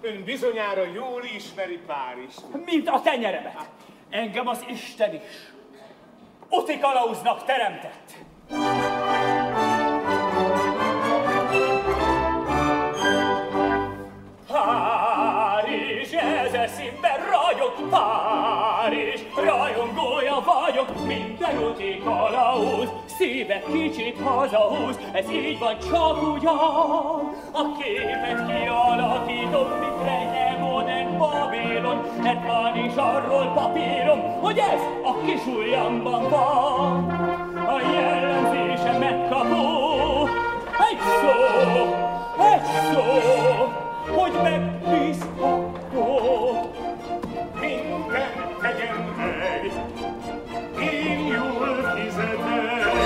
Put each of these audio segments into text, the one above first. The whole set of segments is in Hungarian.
Ön bizonyára jól ismeri Párizst. Mint a tenyeremet. Engem az Isten is úti kalauznak teremtett. Párizs, ez eszimben ragyog, Párizs, rajongója vagyok, minden úti kalauz, szíve kicsit hazahúz, ez így van csak ugyan. A képet kialakítom, mint lenne modern Babilon, mert van is arról papírom, hogy ez a kis ujjamban van. A jellemzése megkapó, egy szó, hogy megbízható. Mindent tegyen meg, én jól fizetek.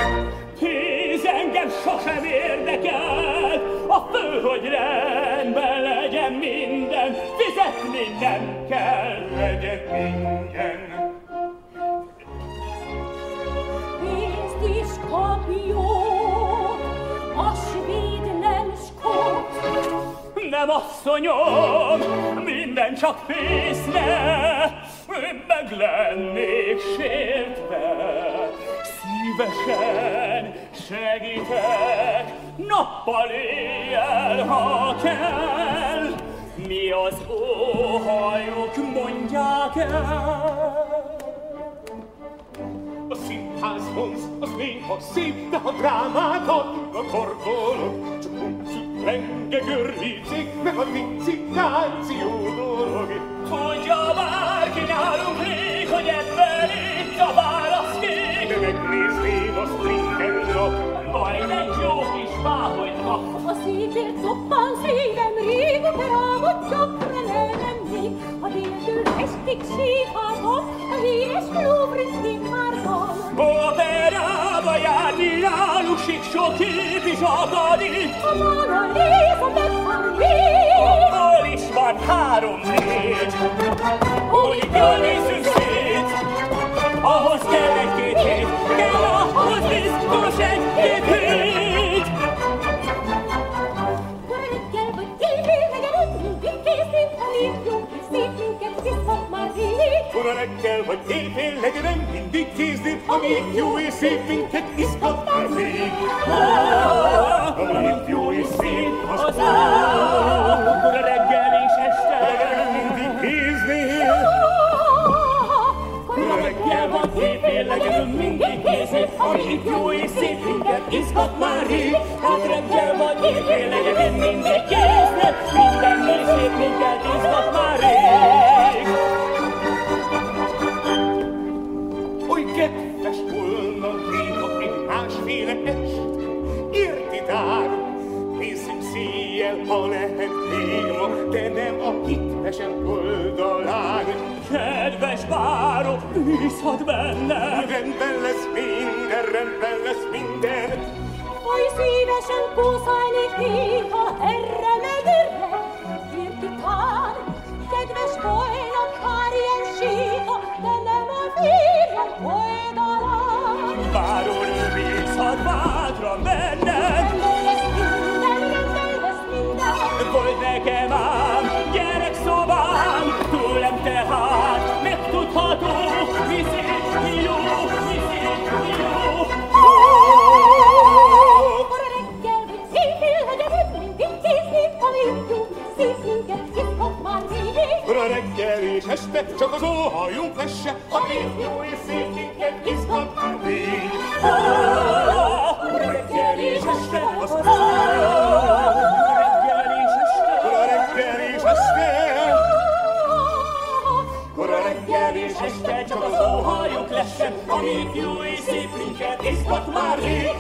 Tíz engem sosem érdekel, a fő, hogy rendben legyen minden, fizetni nem kell. Legyen minden. Pénzt is kapjon, a svéd nem skót. Nem, asszonyom, minden csak pénzne, meg lennék sértve. Szívesen segítek, nappal éjjel, ha kell. Mi az óhajok, mondják el. A színház vonz, az néha szép, de ha drámát adunk a korkolok, csak úgy lenge görrítség, meg a licittáció dolog. Tudja bárki nálunk rég, hogy ebben itt a választék. De megnézném a stringernak, majd egy jó kis váholynak. A szívért szoppan szívem rég, operámat csapra levennék. A déltől estig síkálom, a híres Louvre-i már van. Operába járni náluk sok kép is akadni. A Mona Lisa megfárnék. Hol is van 3-4, hogy jól nézzünk szét. Ahhoz kell egy-két hét, kell ahhoz biztos egy-két hét. Reggel vagy éjfél, legyen mindig készít, ha lépjünk, szép minket visszak már rég. Kora reggel vagy éjfél, legyen mindig kézdét, amíg jó és szép minket izgat már még. Amíg jó és szép az Kora reggel és este, legyen mindig kézdét. Kora reggel vagy éjfél, legyen mindig készít, amíg jó és szép minket izgat már rég. Hát reggel vagy éjfél, legyen mindig készlet, minden és szép minket izgat már rég. Oly kedves volna néha egy másféle est, értitek? Nézzük széjjel, ha lehet még ma, de nem a hitvesen oldalán. Kedves párok, bízhat bennem. Rendben lesz minden, rendben lesz minden. Oly szívesen pószálnék néha erre meg erre. Értikán, kedves volna pár ilyen síta, de nem a férjem oldalán. Páról bízhat bátran bennem. Rendben lesz minden. Volt nekem ám gyerekszobám, tőlem tehát megtudható, mi szép, mi jó, mi szép, mi jó. Kora reggel vagy éjfél, legyen mindig készít, amíg jó, szép minket izgat már rég. Kora reggel és este, csak az óhajunk lesse, amíg jó és szép minket izgat már még. Kora reggel és este, az reggel és este. Kora reggel és este. Kora reggel és este, csak az óhajok lesse, amíg jó és szép minket izgat már rég.